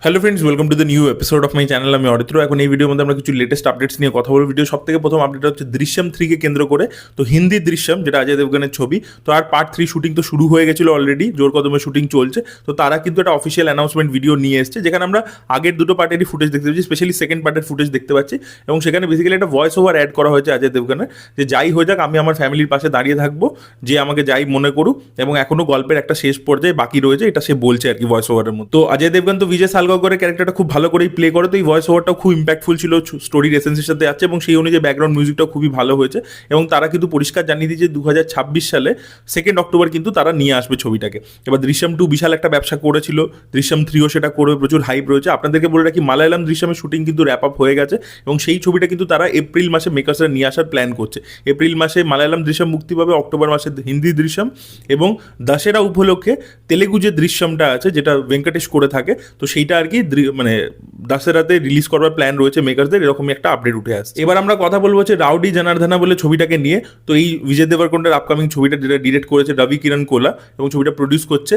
Hello friends, welcome to the new episode of my channel. আমি অরিত্র। এখন এই ভিডিওর মধ্যে আমরা কিছু লেটেস্ট আপডেটস নিয়ে কথা বলবো। ভিডিও সব থেকে প্রথম আপডেট হচ্ছে দৃশ্যম 3কে কেন্দ্র করে। তো হিন্দি দৃশ্যম, যেটা অজয় দেবগনের ছবি, তো আর পার্ট 3 শুটিং তো শুরু হয়ে গেছিলো অলরেডি, জোর কদমে শুটিং চলছে। তো তারা কিন্তু একটা অফিসিয়াল অ্যানাউন্সমেন্ট ভিডিও নিয়ে এসেছে, যেখানে আমরা আগের দুটো পার্টেরই ফুটেজ দেখতে পাচ্ছি, স্পেশালি সেকেন্ড পার্টের ফুটেজ দেখতে পাচ্ছি। এবং সেখানে বেসিক্যালি একটা ভয়েস ওভার অ্যাড করা হয়েছে অজয় দেবগনের, যে যাই হয়ে যাক আমি আমার ফ্যামিলির পাশে দাঁড়িয়ে থাকবো, যে আমাকে যাই মনে করুক। এবং এখনো গল্পের একটা শেষ পর্যায়ে বাকি রয়েছে, এটা সে বলছে আর কি ভয়েস ওভারের মধ্যে। তো অজয় দেবগন তো বিজয় সালগাওকরের ক্যারেক্টারটা খুব ভালো করেই প্লে করে, তো এই ভয়েস ওভারটাও খুব ইম্প্যাক্টফুল ছিল, স্টোরির এসেন্সের সাথে আছে, এবং সেই অনুযায়ী ব্যাকগ্রাউন্ড মিউজিকটাও খুবই ভালো হয়েছে। এবং তারা কিন্তু পরিষ্কার জানিয়ে দিয়েছে 2026 সালে 2 অক্টোবর কিন্তু তারা নিয়ে আসবে ছবিটাকে। এবার দৃশ্যম 2 বিশাল একটা ব্যবসা করেছিল, দৃশ্যম 3ও সেটা করবে, প্রচুর হাইপ রয়েছে। আপনাদেরকে বলে রাখি, মালায়ালাম দৃশ্যমের শুটিং কিন্তু র্যাপ আপ হয়ে গেছে, এবং সেই ছবিটা কিন্তু তারা এপ্রিল মাসে মেকার্সরা নিয়ে আসার প্ল্যান করছে। এপ্রিল মাসে মালায়ালাম দৃশ্যম মুক্তি পাবে, অক্টোবর মাসে হিন্দি দৃশ্যম, এবং দশেরা উপলক্ষে তেলেগু যে দৃশ্যমটা আছে, যেটা ভেঙ্কটেশ করে থাকে, তো সেইটা আর কি মানে দশেরাতে রিলিজ করবার প্ল্যান রয়েছে মেকারসদের, এরকমই একটা আপডেট উঠে আসছে। এবার আমরা কথা বলবো হচ্ছে রাউডি জনার্দনা বলে ছবিটাকে নিয়ে। তো এই বিজয় দেবরকোন্ডার আপকামিং ছবিটা, যেটা ডিরেক্ট করেছে রবি কিরণ কোলা, এবং ছবিটা প্রডিউস করছে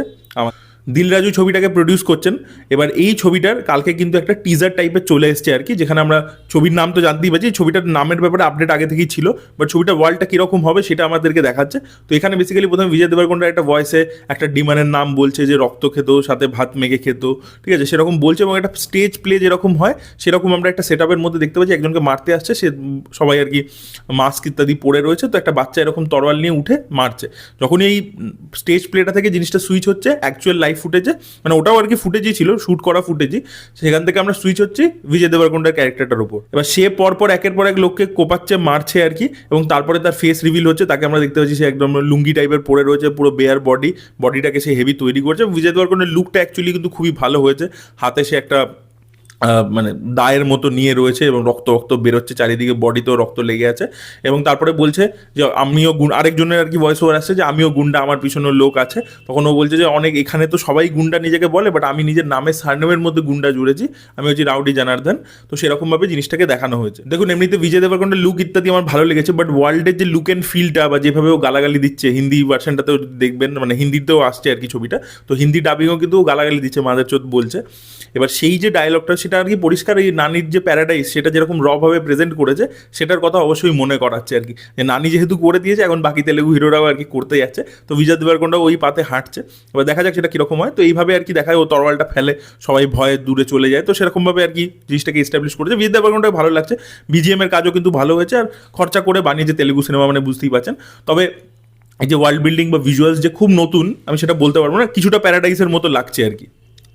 দিল রাজু, ছবিটাকে প্রডিউস করছেন। এবার এই ছবিটার কালকে কিন্তু একটা টিজার টাইপের চলে এসছে আর কি, যেখানে আমরা ছবির নাম তো জানতেই পারছি, ছবিটার নামের ব্যাপারে আপডেট আগে থেকেই ছিল, বাট ছবিটার ওয়ার্ল্ডটা কীরকম হবে সেটা আমাদেরকে দেখাচ্ছে। তো এখানে বেসিক্যালি প্রথমে বিজয় দেবরকোন্ডার একটা ভয়েসে একটা ডিমানের নাম বলছে, যে রক্ত খেত, সাথে ভাত মেখে খেত, ঠিক আছে, সেরকম বলছে। এবং একটা স্টেজ প্লে যেরকম হয় সেরকম আমরা একটা সেট আপের মধ্যে দেখতে পাচ্ছি, একজনকে মারতে আসছে, সে সবাই আর কি মাস্ক ইত্যাদি পরে রয়েছে, তো একটা বাচ্চা এরকম তরোয়াল নিয়ে উঠে মারছে। যখন এই স্টেজ প্লেটা থেকে জিনিসটা সুইচ হচ্ছে অ্যাকচুয়াল লাইভ ফুটেজে, মানে ওটাও আর কি ফুটেজই ছিল, শ্যুট করা ফুটেজই, সেখান থেকে আমরা সুইচ হচ্ছি বিজয় দেবরকোন্ডার ক্যারেক্টারটার উপর। এবার সে পরপর একের পর এক লোককে কোপাচ্ছে, মারছে আর কি, এবং তারপরে তার ফেস রিভিল হচ্ছে, তাকে আমরা দেখতে পাচ্ছি সে একদম লুঙ্গি টাইপের পরে রয়েছে, পুরো বেয়ার বডিটাকে সে হেভি তৈরি করছে। বিজয় দেবরকোন্ডার লুকটা অ্যাকচুয়ালি কিন্তু খুবই ভালো হয়েছে। হাতে সে একটা মানে দায়ের মতো নিয়ে রয়েছে, এবং রক্ত রক্ত বেরোচ্ছে চারিদিকে, বডিতেও রক্ত লেগে আছে। এবং তারপরে বলছে যে আমিও আরেকজনের আর কি ভয়েস ওভার আসছে, যে আমিও গুন্ডা, আমার পিছনের লোক আছে। তখন ও বলছে যে অনেক এখানে তো সবাই গুন্ডা নিজেকে বলে, বাট আমি নিজের নামের সারনেমের মধ্যে গুন্ডা জুড়েছি, আমি হচ্ছি রাউডি জনার্দন। তো সেরকমভাবে জিনিসটাকে দেখানো হয়েছে। দেখুন, এমনিতে বিজয় দেবরকোন্ডার লুক ইত্যাদি আমার ভালো লেগেছে, বাট ওয়ার্ল্ডের যে লুক অ্যান্ড ফিলটা, বা যেভাবে ও গালাগালি দিচ্ছে, হিন্দি ভার্সনটাতেও দেখবেন, মানে হিন্দিতেও আসছে আর কি ছবিটা, তো হিন্দি ডাবিংও কিন্তু ও গালাগালি দিচ্ছে, মাদার চোদ বলছে। এবার সেই যে ডায়লগটা, সেটা আর কি পরিষ্কার এই নানির যে প্যারাডাইস, সেটা যেরকম রভাবে প্রেজেন্ট করেছে, সেটার কথা অবশ্যই মনে করাচ্ছে আর কি, যে নানি যেহেতু করে দিয়েছে, এখন বাকি তেলেগু হিরোরাও আর কি করতে যাচ্ছে। তো বিজয় দেবরকোন্ডা ওই পাতে হাঁটছে, এবার দেখা যাক সেটা কীরকম হয়। তো এইভাবে আর কি দেখায়, ও তরোয়ালটা ফেলে, সবাই ভয়ে দূরে চলে যায়। তো সেরকমভাবে আর কি জিনিসটাকে এস্টাবলিশ করেছে। বিজয় দেবরকোন্ডাকে ভালো লাগছে, বিজিএম এর কাজও কিন্তু ভালো হয়েছে, আর খরচা করে বানিয়েছে তেলেগু সিনেমা, মানে বুঝতেই পারছেন। তবে এই যে ওয়ার্ল্ড বিল্ডিং বা ভিজুয়ালস যে খুব নতুন, আমি সেটা বলতে পারবো না, কিছুটা প্যারাডাইসের মতো লাগছে আর কি।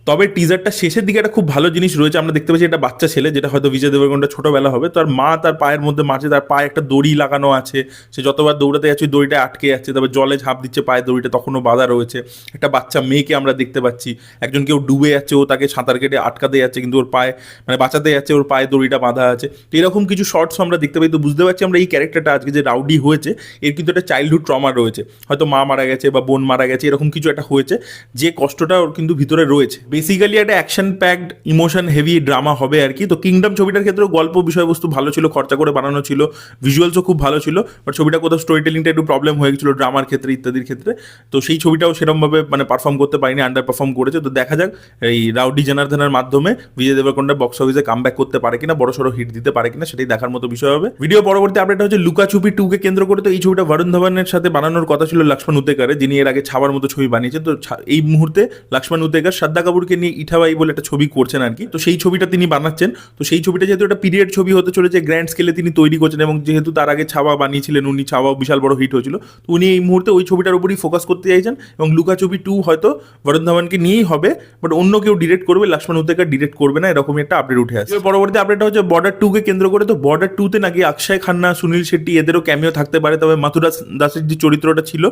তবে টিজারটা শেষের দিকে একটা খুব ভালো জিনিস রয়েছে, আমরা দেখতে পাচ্ছি একটা বাচ্চা ছেলে, যেটা হয়তো বিজয় দেবরকোন্ডা ছোটোবেলা হবে, তার মা তার পায়ের মধ্যে মারছে, তার পায়ে একটা দড়ি লাগানো আছে, সে যতবার দৌড়াতে যাচ্ছে ওই দড়িটা আটকে যাচ্ছে, তারপর জলে ঝাঁপ দিচ্ছে, পায়ে দড়িটা তখনও বাঁধা রয়েছে। একটা বাচ্চা মেয়েকে আমরা দেখতে পাচ্ছি, একজন কেউ ডুবে যাচ্ছে, ও তাকে সাঁতার কেটে আটকাতে যাচ্ছে, কিন্তু ওর পায়ে মানে বাঁচাতে যাচ্ছে, ওর পায়ে দড়িটা বাঁধা আছে। তো এরকম কিছু শর্টস আমরা দেখতে পাই। তো বুঝতে পারছি আমরা এই ক্যারেক্টারটা আজকে যে রাউডি হয়েছে, এর কিন্তু একটা চাইল্ডহুড ট্রমা রয়েছে, হয়তো মা মারা গেছে বা বোন মারা গেছে, এরকম কিছু একটা হয়েছে, যে কষ্টটা ওর কিন্তু ভিতরে রয়েছে। বেসিক্যালি একটা action packed emotion heavy drama হবে আর কি। তো কিংডম ছবিটার ক্ষেত্রেও গল্প বিষয়বস্তু ভালো ছিল, খরচা করে বানানো ছিল, ভিজুয়ালসও খুব ভালো ছিল, বাট ছবিটা কোথাও স্টোরি টেলিংটা একটু প্রবলেম হয়ে গেছিলো ড্রামার ক্ষেত্রে ইত্যাদির ক্ষেত্রে। তো সেই ছবিটাও সেরকমভাবে মানে পারফর্ম করতে পারেনি, আন্ডার পারফর্ম করেছে। তো দেখা যাক এই রাউডি জনার্দনের মাধ্যমে বিজয় দেবরকোন্ডা বক্স অফিসে কামব্যাক করতে পারে কিনা, বড়সড় হিট দিতে পারে কিনা, সেটাই দেখার মতো বিষয় হবে। ভিডিও পরবর্তী আপডেট হচ্ছে লুকাছুপি 2কে কেন্দ্র করে। তো এই ছবিটা বরুণ ধাওয়ানের সাথে বানানোর কথা ছিল লক্ষ্মণ উতেকারে, যিনি এর আগে ছাবার মতো ছবি বানিয়েছেন। তো এই মুহূর্তে লক্ষ্মণ উতেকার শ্রদ্ধা কাপুরকে নিয়ে ইঠাবাই বলে একটা ছবি করছেন আর কি। তো সেই ছবিটা তিনি বানাচ্ছেন। তো সেই ছবিটা যেহেতু একটা পিরিয়ড ছবি হতে চলেছে, গ্র্যান্ড স্কেলে তিনি তৈরি করছেন, এবং যেহেতু তার আগে ছাওয়া বানিয়েছিলেন উনি, ছাওয়াও বিশাল বড় হিট হয়েছিল, তো উনি এই মুহূর্তে ওই ছবিটার উপরই ফোকাস করতে চাইছেন। এবং লুকাছুপি 2 হয়তো বরুণ ধাওয়ানকে নিয়েই হবে, বাট অন্য কেউ ডিরেক্ট করবে, লক্ষ্মণ উতেকার ডিরেক্ট করবে না, এরকমই একটা আপডেট উঠে আসে। পরবর্তী আপডেটটা হচ্ছে বর্ডার 2কে কেন্দ্র করে। তো বর্ডার 2তে নাকি অক্ষয় খান্না, সুনীল শেট্টি এদেরও ক্যামিও থাকতে পারে। তবে মাথুরা দাসের যে চরিত্রটা ছিল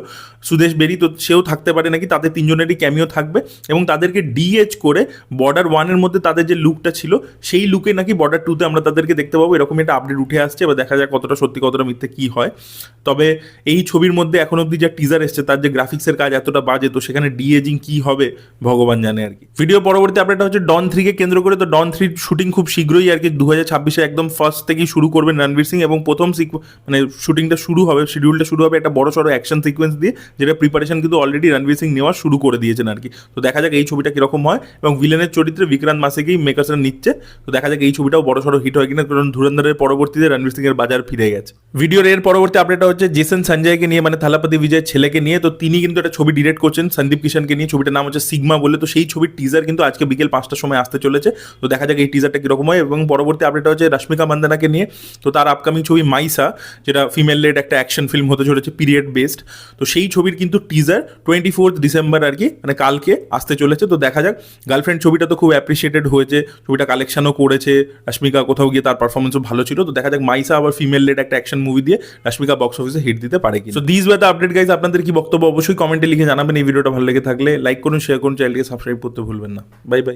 সুদেশ বেরি, তো সেও থাকতে পারে নাকি, তাদের তিনজনেরই ক্যামিও থাকবে। এবং তাদেরকে ডিএচ করে বর্ডার 1-এর মধ্যে তাদের যে লুকটা ছিল, সেই লুকে নাকি বর্ডার 2তে আমরা তাদেরকে দেখতে পাবো, এরকম একটা আপডেট উঠে আসছে। এবার দেখা যাক কতটা সত্যি কতটা মিথ্যে কী হয়। তবে এই ছবির মধ্যে এখন অব্দি যা টিজার এসছে, তার যে গ্রাফিক্সের কাজ এতটা বাজে, তো সেখানে ডিএজিং কী হবে ভগবান জানে আর কি। ভিডিও পরবর্তী আপডেটটা হচ্ছে ডন 3কে কেন্দ্র করে। তো ডন 3 শুটিং খুব শীঘ্রই আর কি 2026-এ একদম ফার্স্ট থেকেই শুরু করবেন রণবীর সিং, এবং প্রথম মানে শুটিংটা শুরু হবে, শিডিউলটা শুরু হবে একটা বড় সড়ো অ্যাকশন সিকোয়েন্স দিয়ে, যেটা প্রিপারেশন কিন্তু অলরেডি রণবীর সিং নেওয়া শুরু করে দিয়েছেন আর কি। তো দেখা যাক এই ছবিটা কীরকম হয়। হয় এবং ভিলেনের চরিত্রে বিক্রান্ত মাসিকেই মেকার্সরা নিচ্ছে। তো দেখা যাক এই ছবিটাও বড় সড়ো হিট হয় কিনা, কারণ ধুরন্ধরের পরবর্তীতে রণবীর সিং এর বাজার ফিরে গেছে। ভিডিওর এর পরবর্তী আপডেটটা হচ্ছে জেসন সঞ্জয়কে নিয়ে, মানে থালাপতি বিজয়ের ছেলেকে নিয়ে। তো তিনি কিন্তু একটা ছবি ডিরেক্ট করছেন সন্দীপ কিষানকে নিয়ে, ছবিটার নাম হচ্ছে সিগমা বলে। তো সেই ছবির টিজার কিন্তু আজকে বিকেল 5টার সময় আসতে চলেছে। তো দেখা যাক এই টিজারটা কিরকম হয়। এবং পরবর্তী আপডেটটা হচ্ছে রশ্মিকা মান্দানাকে নিয়ে। তো তার আপকামিং ছবি মাইসা, যেটা ফিমেল লেড একটা অ্যাকশন ফিল্ম হতে চলেছে, পিরিয়ড বেসড। তো সেই ছবির কিন্তু টিজার 24 ডিসেম্বর আর কি, মানে কালকে আসতে চলেছে। তো দেখা যাক। গার্লফ্রেন্ড ছবিটা তো খুব অ্যাপ্রিসিয়েটেড হয়েছে, ছবিটা কালেকশনও করেছে, রশ্মিকা কোথাও গিয়ে তার পারফরমেন্সও ভালো ছিল। তো দেখা যাক মাইসা আবার ফিমেল লেড একটা অ্যাকশন মুভি দিয়ে রশ্মিকা বক্স অফিসে হিট দিতে পারে কি। So this was the update guys. আপনাদের কি বক্তব্য অবশ্যই কমেন্টে লিখে জানাবেন। এই ভিডিওটা ভালো লেগে থাকলে লাইক করুন, শেয়ার করুন, চ্যানেলকে সাবস্ক্রাইব করতে ভুলবেন না। Bye bye.